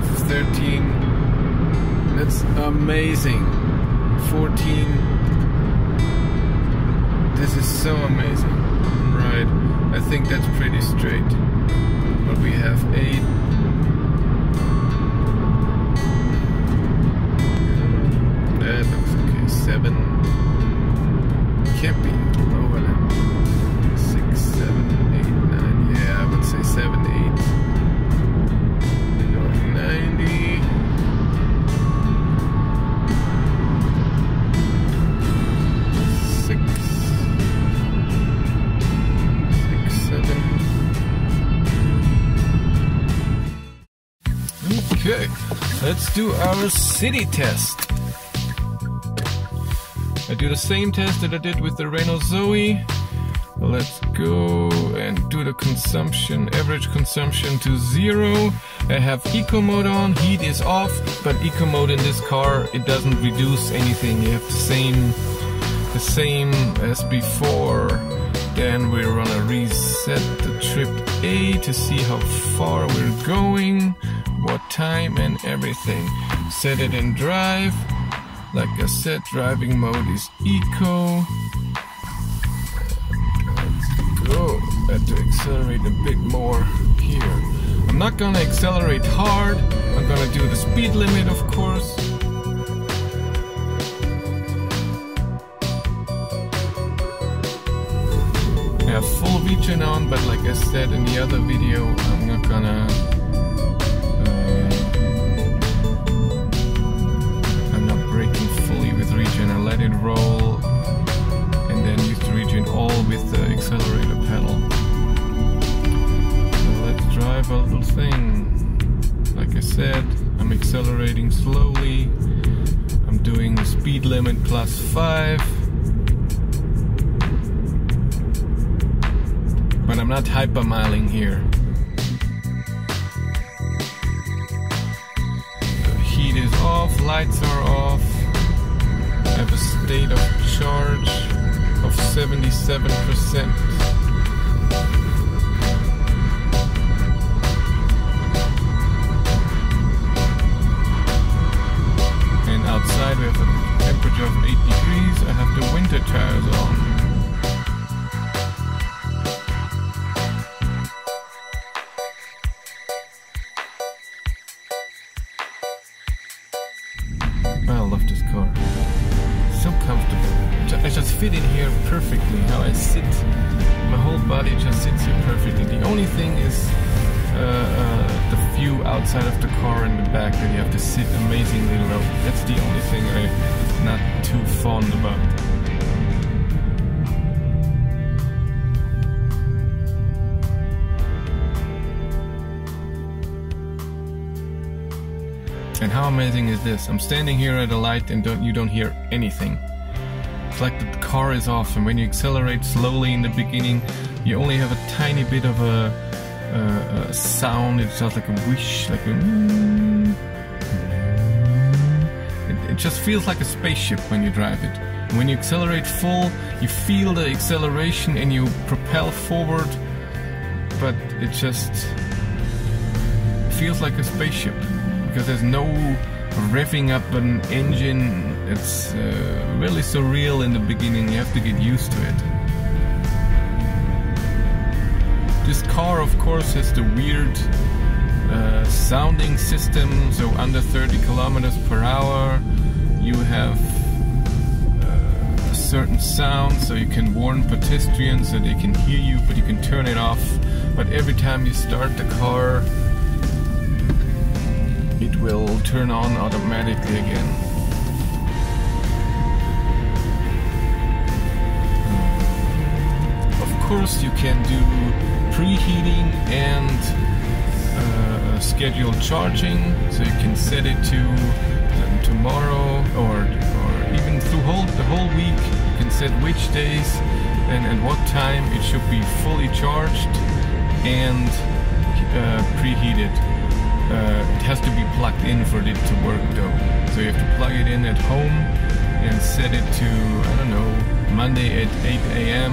have 13. That's amazing. 14. This is so amazing. Right. I think that's pretty straight. But we have 8. That looks okay. 7. Can't be lower than 6, 7, 8, 9. Yeah, I would say 7, 8. We're going 90. 6, 7. Okay, let's do our city test. I do the same test that I did with the Renault Zoe. Let's go and do the consumption, average consumption to 0. I have eco mode on, heat is off, but eco mode in this car, it doesn't reduce anything. You have the same as before. Then we're gonna reset the trip A to see how far we're going, what time and everything. Set it in drive. Like I said, driving mode is eco. Let's go. I have to accelerate a bit more here. I'm not gonna accelerate hard. I'm gonna do the speed limit, of course. I have full regen on, but like I said in the other video, I'm not gonna regen. I let it roll and then use the regen all with the accelerator pedal. So let's drive a little thing. Like I said, I'm accelerating slowly. I'm doing the speed limit +5. But I'm not hypermiling here. The heat is off, lights are off. I have a state of charge of 77%. And outside we have a temperature of 8 degrees. I have the winter tires on. I love this car. So comfortable. I just fit in here perfectly. How I sit, my whole body just sits here perfectly. The only thing is the view outside of the car in the back that you have to sit amazingly low. That's the only thing I'm not too fond about. And how amazing is this? I'm standing here at a light and you don't hear anything. It's like the car is off, and when you accelerate slowly in the beginning, you only have a tiny bit of a sound. It's just like a whoosh, like a... It just feels like a spaceship when you drive it. And when you accelerate full, you feel the acceleration and you propel forward, but it just feels like a spaceship. Because there's no revving up an engine. It's really surreal in the beginning. You have to get used to it. This car, of course, has the weird sounding system. So under 30 kilometers per hour, you have a certain sound, so you can warn pedestrians so they can hear you, but you can turn it off. But every time you start the car, it will turn on automatically again. Of course, you can do preheating and scheduled charging, so you can set it to tomorrow or even through the whole week. You can set which days and at what time it should be fully charged and preheated. It has to be plugged in for it to work though. So you have to plug it in at home and set it to, I don't know, Monday at 8 AM,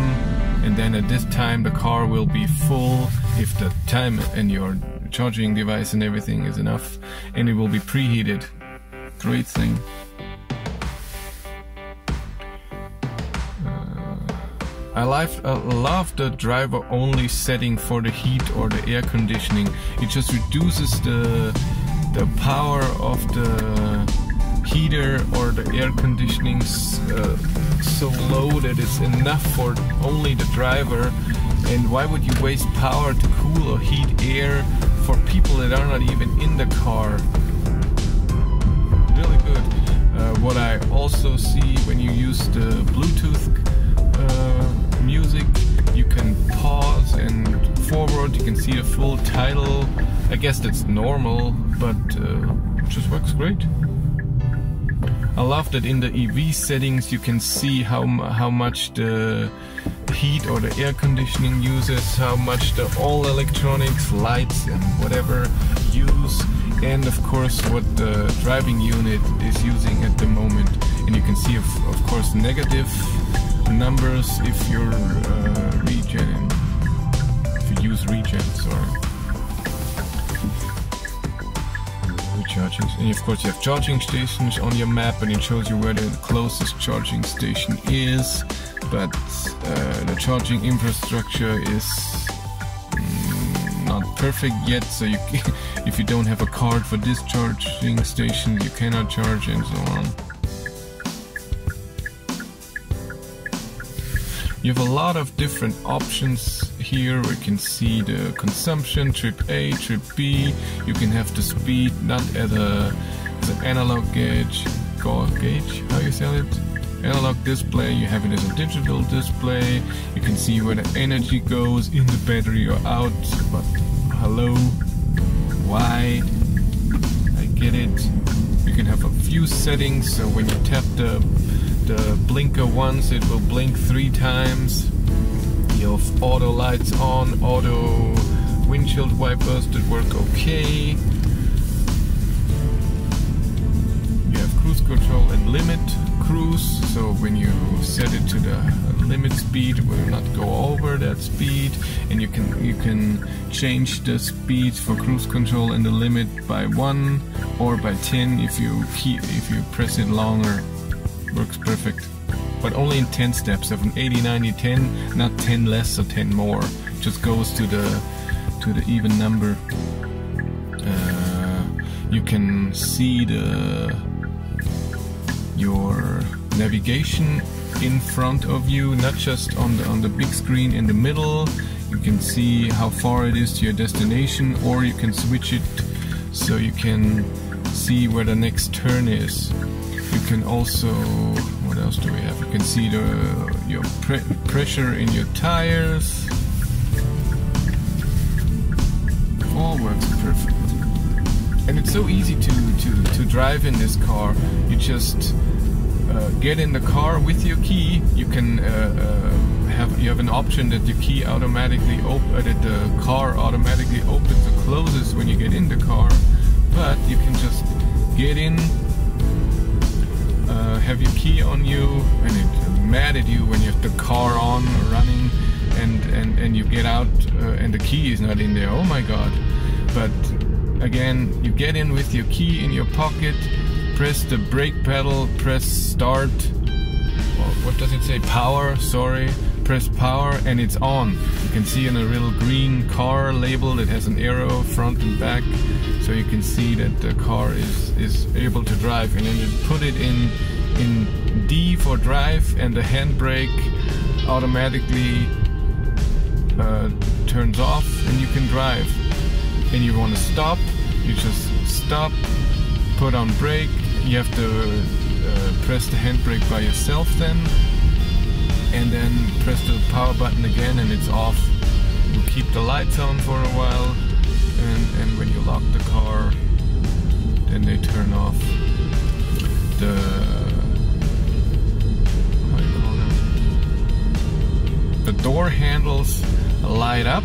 and then at this time the car will be full if the time in your charging device and everything is enough, and it will be preheated. Great thing. I love the driver only setting for the heat or the air conditioning. It just reduces the power of the heater or the air conditioning so low that it's enough for only the driver. And why would you waste power to cool or heat air for people that are not even in the car? Really good. What I also see when you use the Bluetooth music, you can pause and forward, you can see the full title. I guess that's normal, but it just works great. I love that in the EV settings you can see how much the heat or the air conditioning uses, how much the all electronics, lights and whatever use, and of course what the driving unit is using at the moment. And you can see of course negative numbers if you're if you use regen, sorry. Recharging, and of course you have charging stations on your map, and it shows you where the closest charging station is. But the charging infrastructure is not perfect yet, so if you don't have a card for this charging station, you cannot charge, and so on. You have a lot of different options here. We can see the consumption, trip A, trip B. You can have the speed not as an analog gauge, how you say it? Analog display. You have it as a digital display. You can see where the energy goes in the battery or out. But hello, why? I get it. You can have a few settings, so when you tap the blinker once, it will blink 3 times. You have auto lights on, auto windshield wipers that work okay. You have cruise control and limit cruise, so when you set it to the limit speed, it will not go over that speed. And you can change the speed for cruise control and the limit by 1 or by 10 if you press it longer. Works perfect, but only in 10 steps. So from 80, 90, 10, not 10 less or 10 more. It just goes to the even number. You can see your navigation in front of you, not just on the big screen in the middle. You can see how far it is to your destination, or you can switch it so you can see where the next turn is. You can also, what else do we have? You can see your pressure in your tires. All works perfect. And it's so easy to drive in this car. You just get in the car with your key. You can you have an option that the key automatically that the car automatically opens or closes when you get in the car. But you can just get in. Have your key on you, and it's mad at you when you have the car on running and you get out and the key is not in there. Oh my god. But again, you get in with your key in your pocket, press the brake pedal, press start, or what does it say, power, sorry, press power, and it's on. You can see in a little green car label that has an arrow front and back, so you can see that the car is able to drive. And then you put it in D for drive, and the handbrake automatically turns off and you can drive. And you want to stop, you just stop, put on brake. You have to press the handbrake by yourself then, and then press the power button again and it's off. You keep the lights on for a while, and when you lock the car, then they turn off. The door handles light up,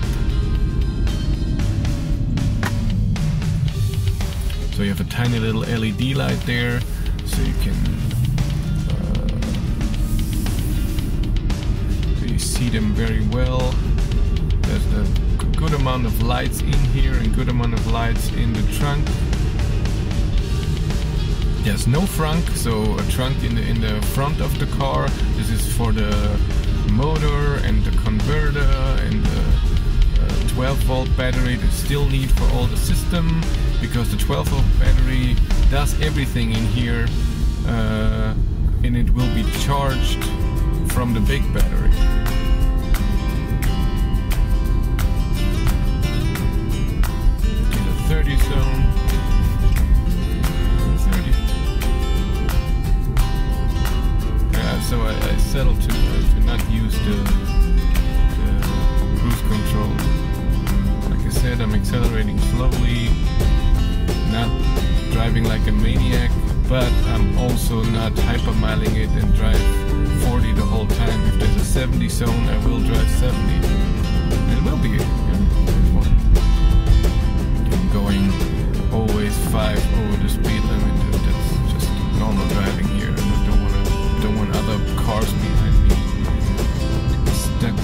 so you have a tiny little LED light there, so you can so you see them very well. There's the good amount of lights in here and good amount of lights in the trunk. There's no frunk, so a trunk in the front of the car. This is for the motor and the converter and the 12-volt battery that still need for all the system, because the 12-volt battery does everything in here, and it will be charged from the big battery. Okay, the 30 zone. 30. So I settled to not use the cruise control. Like I said, I'm accelerating slowly, not driving like a maniac, but I'm also not hypermiling it and drive 40 the whole time. If there's a 70 zone, I will drive 70. It will be fun. I'm going always 5 over the speed limit. That's just normal driving here. I don't want other cars behind me stuck.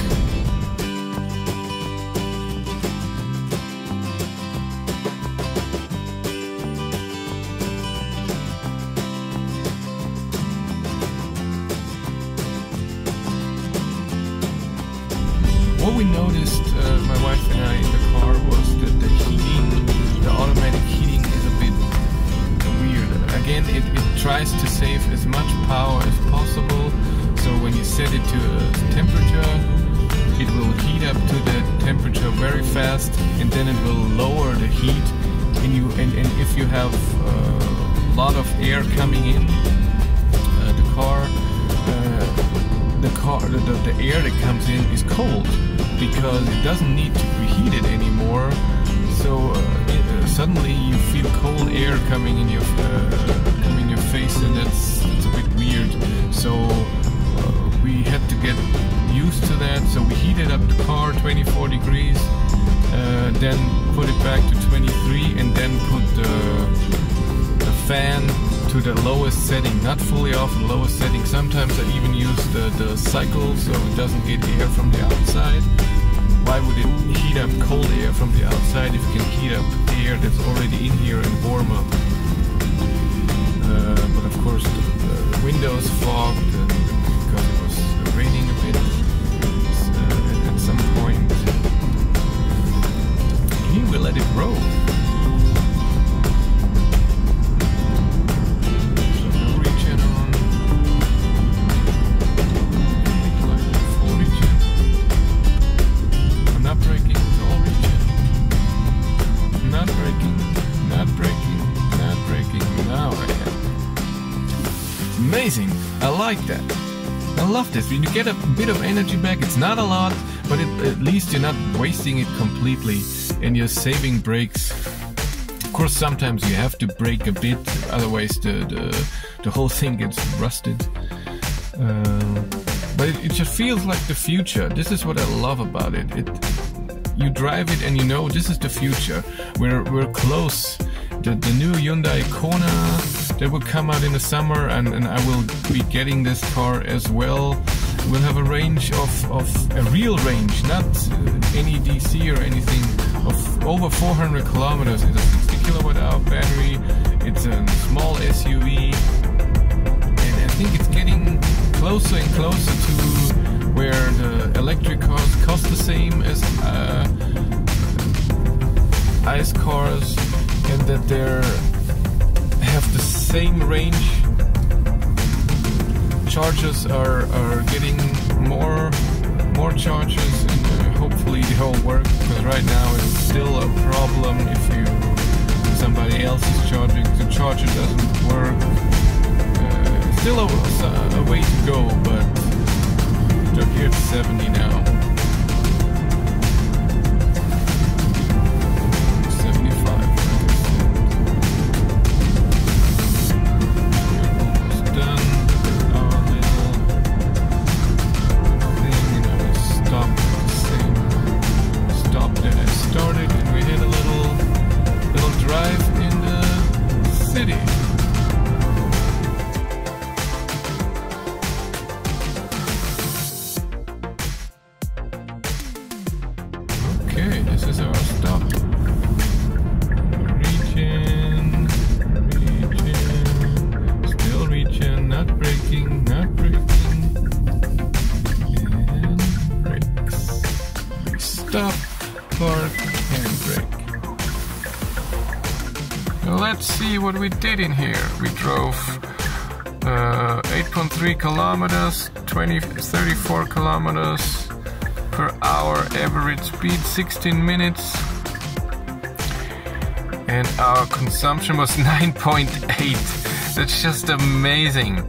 What we noticed, my wife and I, in the car was that the heating, the automatic heating is a bit weird. Again, it tries to save as much power as possible. So when you set it to a temperature, it will heat up to that temperature very fast, and then it will lower the heat. And if you have a lot of air coming in the air that comes in is cold, because it doesn't need to be heated anymore. So suddenly you feel cold air coming in your face, and that's a bit weird. So we had to get used to that. So we heated up the car 24 degrees, then put it back to 23, and then put the fan to the lowest setting, not fully off, the lowest setting. Sometimes I even use the cycle so it doesn't get air from the outside. Why would it heat up cold air from the outside if you can heat up air that's already in here and warm up? But of course the windows fogged because it was raining a bit at some point. Here we let it roll. Amazing! I like that. I love this. When you get a bit of energy back, it's not a lot, but at least you're not wasting it completely, and you're saving brakes. Of course, sometimes you have to brake a bit, otherwise the whole thing gets rusted. But it just feels like the future. This is what I love about it. You drive it and you know this is the future. We're close. The new Hyundai Kona that will come out in the summer, and I will be getting this car as well. We'll have a range of a real range, not any DC or anything, of over 400 kilometers. It's a 60 kilowatt hour battery. It's a small SUV, and I think it's getting closer and closer to where the electric cars cost the same as ICE cars, and that they have the same range. Chargers are getting more chargers, and hopefully they all work, because right now it's still a problem if somebody else is charging, the charger doesn't work. Still a way to go, but we're here at 70 now. 75. see what we did in here. We drove 8.3 kilometers, 34 kilometers per hour, average speed 16 minutes, and our consumption was 9.8. That's just amazing.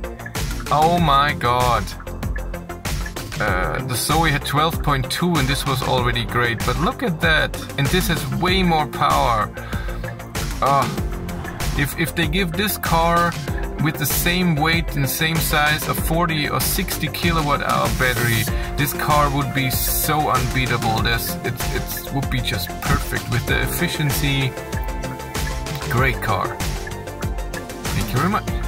Oh my god. The Zoe had 12.2 and this was already great, but look at that. And this has way more power. If they give this car with the same weight and same size a 40 or 60 kilowatt hour battery, this car would be so unbeatable. It would be just perfect with the efficiency. Great car. Thank you very much.